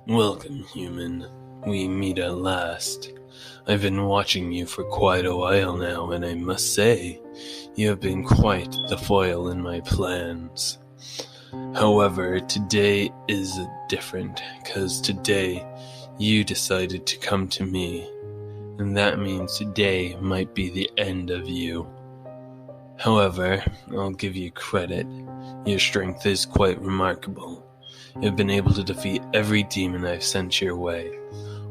Welcome, human. We meet at last. I've been watching you for quite a while now, and I must say, you have been quite the foil in my plans. However, today is different, because today you decided to come to me, and that means today might be the end of you. However, I'll give you credit. Your strength is quite remarkable. You've been able to defeat every demon I've sent your way,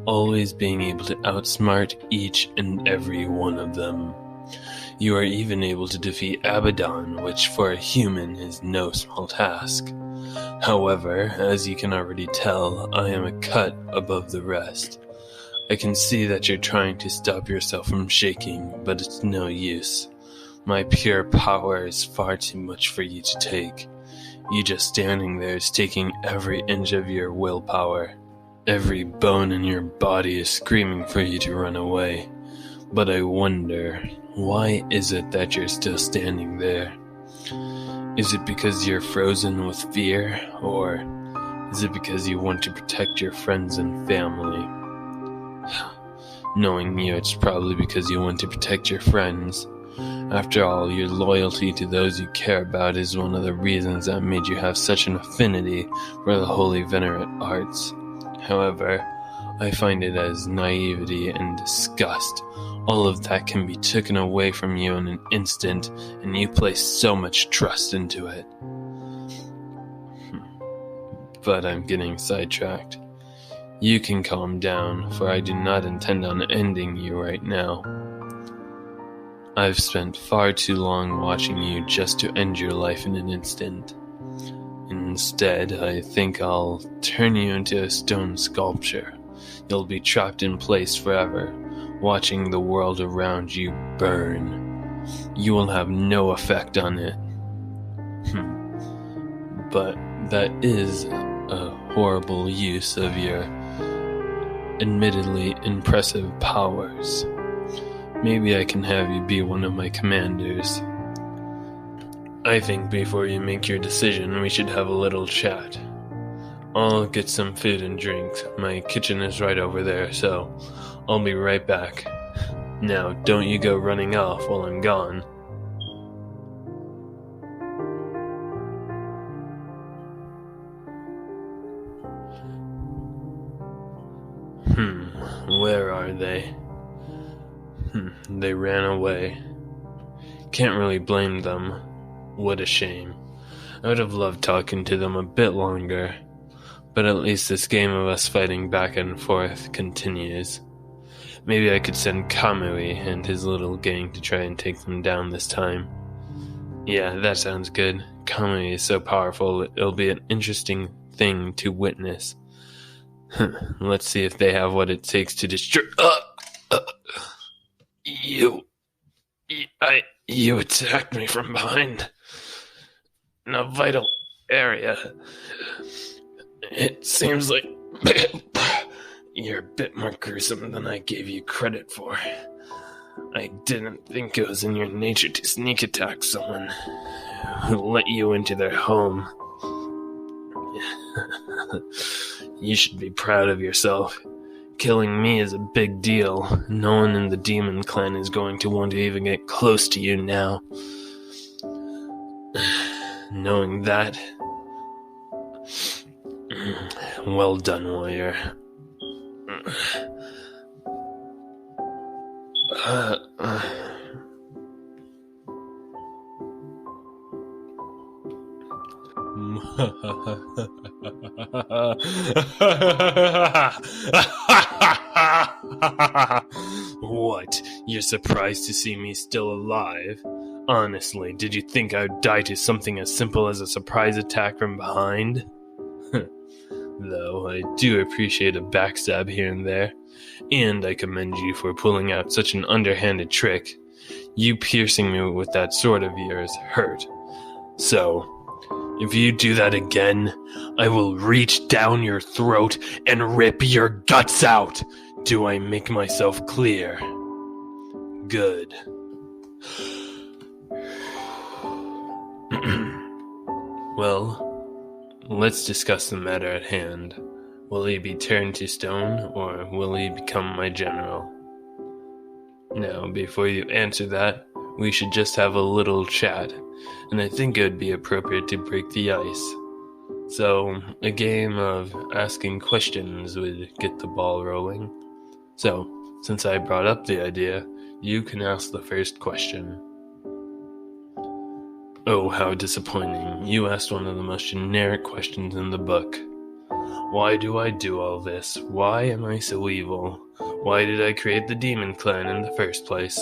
always being able to outsmart each and every one of them. You are even able to defeat Abaddon, which for a human is no small task. However, as you can already tell, I am a cut above the rest. I can see that you're trying to stop yourself from shaking, but it's no use. My pure power is far too much for you to take. You just standing there is taking every inch of your willpower. Every bone in your body is screaming for you to run away. But I wonder, why is it that you're still standing there? Is it because you're frozen with fear, or is it because you want to protect your friends and family? Knowing you, it's probably because you want to protect your friends. After all, your loyalty to those you care about is one of the reasons that made you have such an affinity for the holy venerate arts. However, I find it as naivety and disgust. All of that can be taken away from you in an instant, and you place so much trust into it. But I'm getting sidetracked. You can calm down, for I do not intend on ending you right now. I've spent far too long watching you just to end your life in an instant. Instead, I think I'll turn you into a stone sculpture. You'll be trapped in place forever, watching the world around you burn. You will have no effect on it. But that is a horrible use of your admittedly impressive powers. Maybe I can have you be one of my commanders. I think before you make your decision, we should have a little chat. I'll get some food and drink. My kitchen is right over there, so I'll be right back. Now, don't you go running off while I'm gone. Where are they? They ran away. Can't really blame them. What a shame. I would have loved talking to them a bit longer. But at least this game of us fighting back and forth continues. Maybe I could send Kamui and his little gang to try and take them down this time. Yeah, that sounds good. Kamui is so powerful, it'll be an interesting thing to witness. Let's see if they have what it takes to destroy... You attacked me from behind in a vital area. It seems like you're a bit more gruesome than I gave you credit for. I didn't think it was in your nature to sneak attack someone who let you into their home. You should be proud of yourself. Killing me is a big deal. No one in the demon clan is going to want to even get close to you now. Knowing that... Well done, warrior. What? You're surprised to see me still alive? Honestly, did you think I'd die to something as simple as a surprise attack from behind? Though I do appreciate a backstab here and there, and I commend you for pulling out such an underhanded trick. You piercing me with that sword of yours hurt. So, if you do that again, I will reach down your throat and rip your guts out. Do I make myself clear? Good. Well, let's discuss the matter at hand. Will he be turned to stone, or will he become my general? Now, before you answer that, we should just have a little chat, and I think it would be appropriate to break the ice. So, a game of asking questions would get the ball rolling. So, since I brought up the idea, you can ask the first question. Oh, how disappointing. You asked one of the most generic questions in the book. Why do I do all this? Why am I so evil? Why did I create the demon clan in the first place?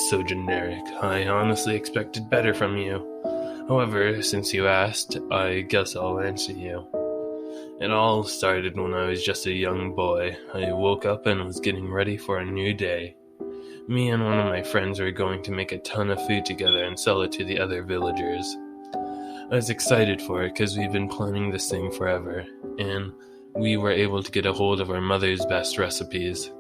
So generic. I honestly expected better from you. However, since you asked, I guess I'll answer you. It all started when I was just a young boy. I woke up and was getting ready for a new day. Me and one of my friends were going to make a ton of food together and sell it to the other villagers. I was excited for it because we've been planning this thing forever, and we were able to get a hold of our mother's best recipes.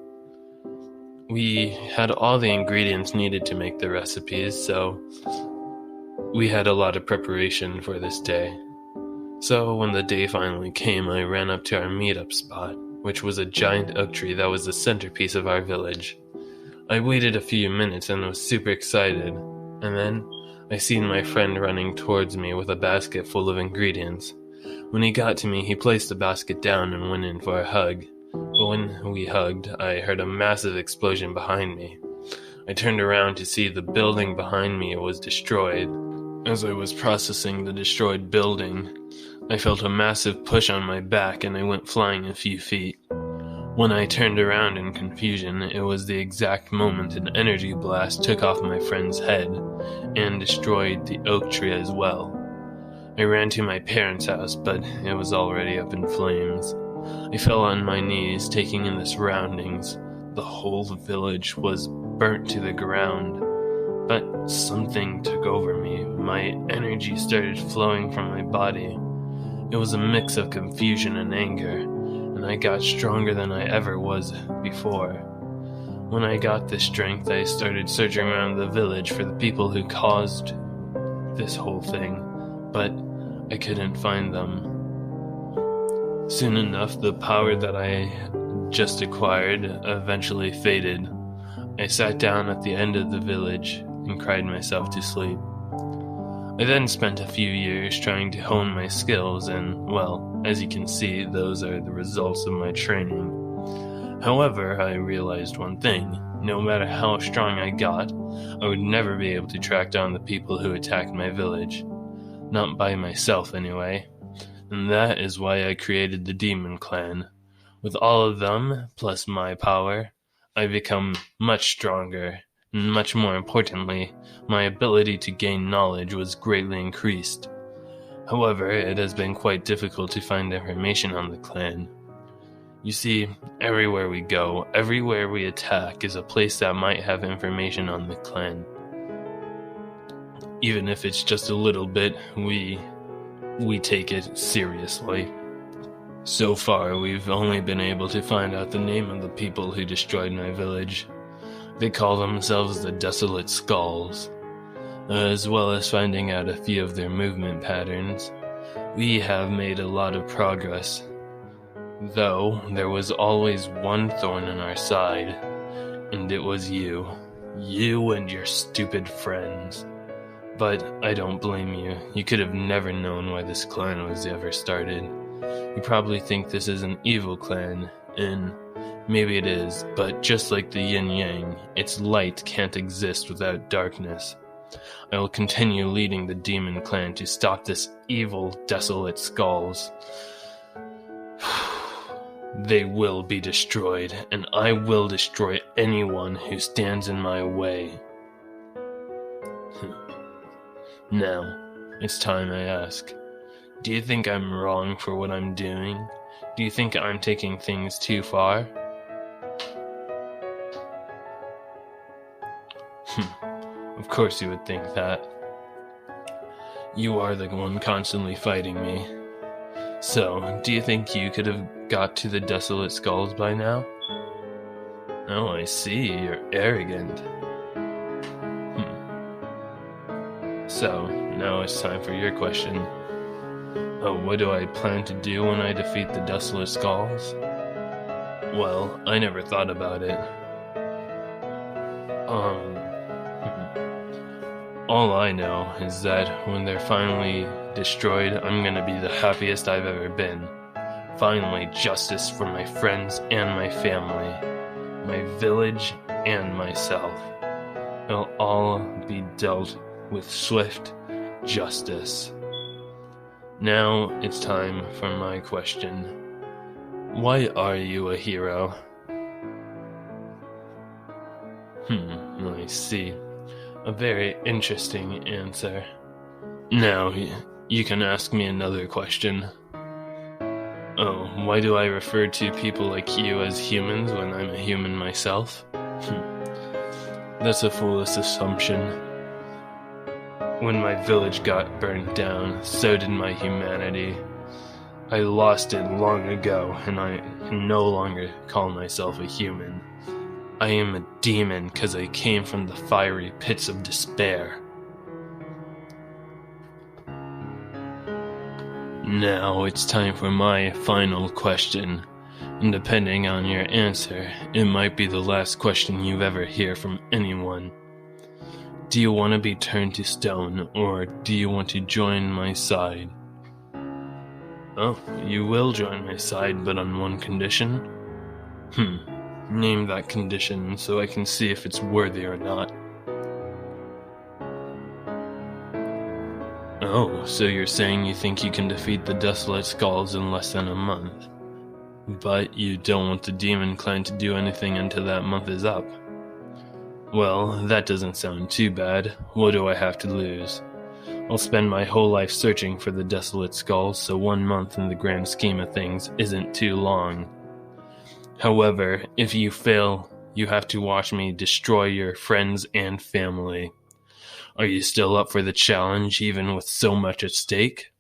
We had all the ingredients needed to make the recipes, so we had a lot of preparation for this day. So when the day finally came, I ran up to our meetup spot, which was a giant oak tree that was the centerpiece of our village. I waited a few minutes and was super excited, and then I seen my friend running towards me with a basket full of ingredients. When he got to me, he placed the basket down and went in for a hug. But when we hugged, I heard a massive explosion behind me. I turned around to see the building behind me was destroyed. As I was processing the destroyed building, I felt a massive push on my back and I went flying a few feet. When I turned around in confusion, it was the exact moment an energy blast took off my friend's head and destroyed the oak tree as well. I ran to my parents' house, but it was already up in flames. I fell on my knees, taking in the surroundings. The whole village was burnt to the ground, but something took over me. My energy started flowing from my body. It was a mix of confusion and anger, and I got stronger than I ever was before. When I got this strength, I started searching around the village for the people who caused this whole thing, but I couldn't find them. Soon enough, the power that I just acquired eventually faded. I sat down at the end of the village and cried myself to sleep. I then spent a few years trying to hone my skills, and, well, as you can see, those are the results of my training. However, I realized one thing. No matter how strong I got, I would never be able to track down the people who attacked my village. Not by myself, anyway. And that is why I created the Demon Clan. With all of them, plus my power, I become much stronger. And much more importantly, my ability to gain knowledge was greatly increased. However, it has been quite difficult to find information on the clan. You see, everywhere we go, everywhere we attack is a place that might have information on the clan. Even if it's just a little bit, we take it seriously. So far, we've only been able to find out the name of the people who destroyed my village. They call themselves the Desolate Skulls, as well as finding out a few of their movement patterns. We have made a lot of progress, though there was always one thorn in our side, and it was you. You and your stupid friends. But I don't blame you. You could have never known why this clan was ever started. You probably think this is an evil clan, and maybe it is, but just like the yin-yang, its light can't exist without darkness. I will continue leading the demon clan to stop this evil, desolate skulls. They will be destroyed, and I will destroy anyone who stands in my way. Now, it's time I ask. Do you think I'm wrong for what I'm doing? Do you think I'm taking things too far? Of course you would think that. You are the one constantly fighting me. So, do you think you could have got to the Desolate Skulls by now? Oh, I see, you're arrogant. So, now it's time for your question. Oh, what do I plan to do when I defeat the Desolate Skulls? Well, I never thought about it. All I know is that when they're finally destroyed, I'm gonna be the happiest I've ever been. Finally, justice for my friends and my family, my village and myself. It'll all be dealt with swift justice. Now it's time for my question. Why are you a hero? I see. A very interesting answer. Now, you can ask me another question. Oh, why do I refer to people like you as humans when I'm a human myself? That's a foolish assumption. When my village got burnt down, so did my humanity. I lost it long ago, and I can no longer call myself a human. I am a demon because I came from the fiery pits of despair. Now it's time for my final question, and depending on your answer, it might be the last question you ever hear from anyone. Do you want to be turned to stone, or do you want to join my side? Oh, you will join my side, but on one condition? Name that condition so I can see if it's worthy or not. Oh, so you're saying you think you can defeat the Desolate Skulls in less than a month. But you don't want the Demon Clan to do anything until that month is up. Well, that doesn't sound too bad. What do I have to lose? I'll spend my whole life searching for the Desolate Skulls, so 1 month in the grand scheme of things isn't too long. However, if you fail, you have to watch me destroy your friends and family. Are you still up for the challenge, even with so much at stake?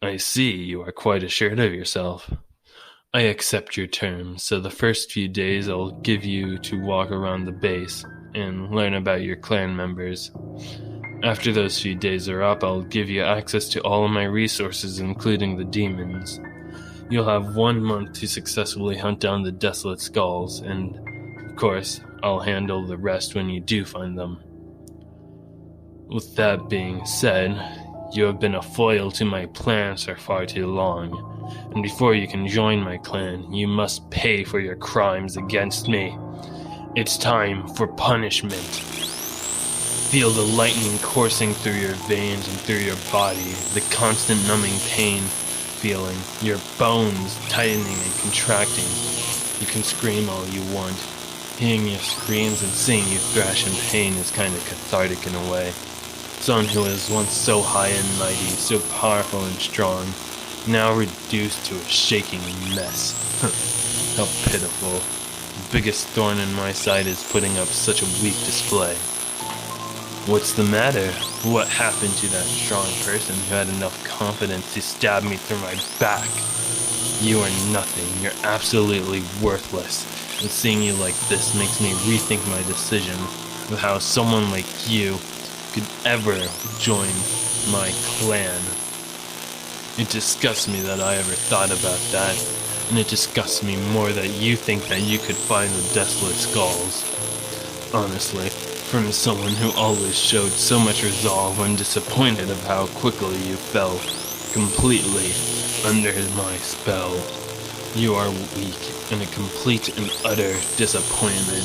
I see you are quite assured of yourself. I accept your terms, so the first few days I'll give you to walk around the base and learn about your clan members. After those few days are up, I'll give you access to all of my resources, including the demons. You'll have 1 month to successfully hunt down the Desolate Skulls, and, of course, I'll handle the rest when you do find them. With that being said, you have been a foil to my plans for far too long, and before you can join my clan, you must pay for your crimes against me. It's time for punishment. Feel the lightning coursing through your veins and through your body, the constant numbing pain feeling, your bones tightening and contracting. You can scream all you want. Hearing your screams and seeing you thrash in pain is kind of cathartic in a way. Someone who was once so high and mighty, so powerful and strong, now reduced to a shaking mess. How pitiful. The biggest thorn in my side is putting up such a weak display. What's the matter? What happened to that strong person who had enough confidence to stab me through my back? You are nothing. You're absolutely worthless. And seeing you like this makes me rethink my decision of how someone like you could ever join my clan. It disgusts me that I ever thought about that, and it disgusts me more that you think that you could find the Desolate Skulls. Honestly, from someone who always showed so much resolve when disappointed of how quickly you fell completely under my spell. You are weak and a complete and utter disappointment.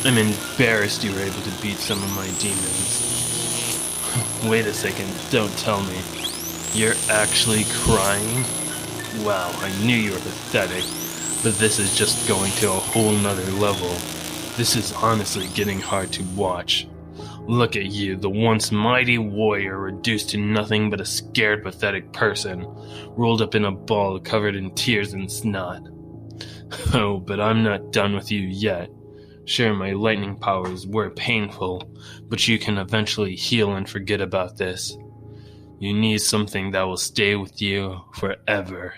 I'm embarrassed you were able to beat some of my demons. Wait a second, don't tell me. You're actually crying? Wow, I knew you were pathetic, but this is just going to a whole nother level. This is honestly getting hard to watch. Look at you, the once mighty warrior reduced to nothing but a scared, pathetic person, rolled up in a ball covered in tears and snot. Oh, but I'm not done with you yet. Sure, my lightning powers were painful, but you can eventually heal and forget about this. You need something that will stay with you forever.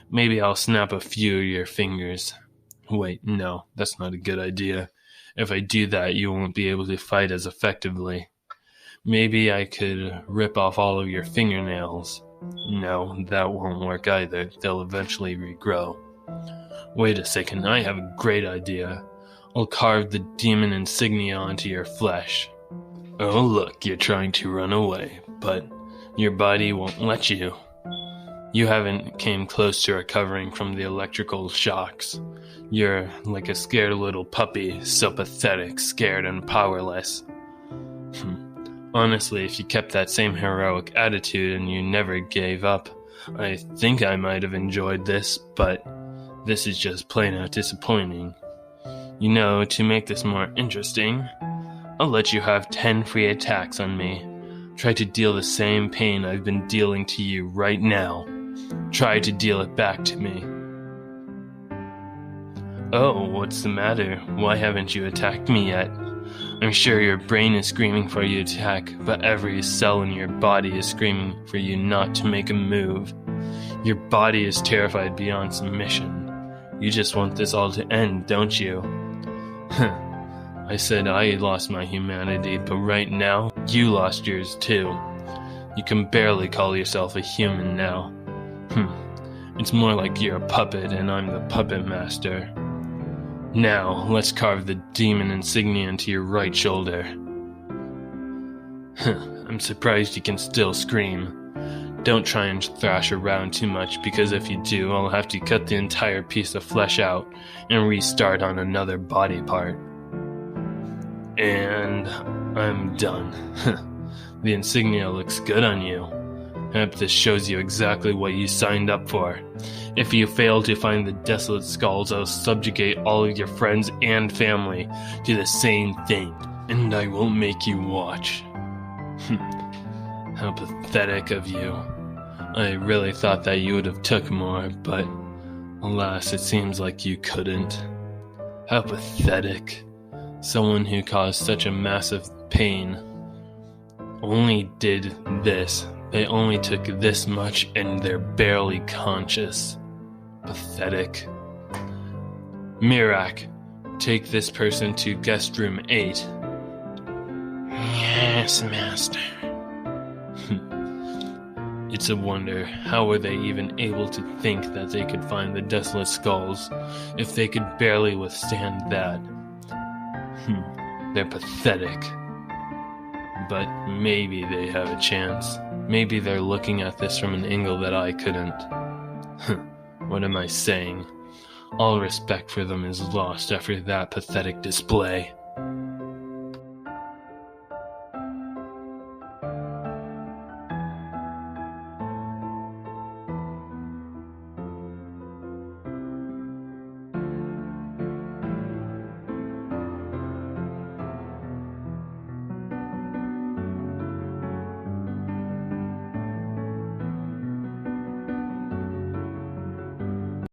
Maybe I'll snap a few of your fingers. Wait, no, that's not a good idea. If I do that, you won't be able to fight as effectively. Maybe I could rip off all of your fingernails. No, that won't work either. They'll eventually regrow. Wait a second, I have a great idea. I'll carve the demon insignia onto your flesh. Oh look, you're trying to run away, but your body won't let you. You haven't came close to recovering from the electrical shocks. You're like a scared little puppy, so pathetic, scared and powerless. Honestly, if you kept that same heroic attitude and you never gave up, I think I might have enjoyed this, but this is just plain out disappointing. You know, to make this more interesting, I'll let you have 10 free attacks on me. Try to deal the same pain I've been dealing to you right now. Try to deal it back to me. Oh, what's the matter? Why haven't you attacked me yet? I'm sure your brain is screaming for you to attack, but every cell in your body is screaming for you not to make a move. Your body is terrified beyond submission. You just want this all to end, don't you? I said I lost my humanity, but right now, you lost yours too. You can barely call yourself a human now. It's more like you're a puppet and I'm the puppet master. Now, let's carve the demon insignia into your right shoulder. I'm surprised you can still scream. Don't try and thrash around too much, because if you do, I'll have to cut the entire piece of flesh out and restart on another body part. And I'm done. The insignia looks good on you. I hope this shows you exactly what you signed up for. If you fail to find the desolate skulls, I'll subjugate all of your friends and family to the same thing, and I won't make you watch. How pathetic of you. I really thought that you would have took more, but alas, it seems like you couldn't. How pathetic. Someone who caused such a massive pain only did this. They only took this much and they're barely conscious. Pathetic. Mirak, take this person to guest room 8. Yes, master. It's a wonder, how were they even able to think that they could find the desolate skulls if they could barely withstand that? They're pathetic. But maybe they have a chance. Maybe they're looking at this from an angle that I couldn't. What am I saying? All respect for them is lost after that pathetic display.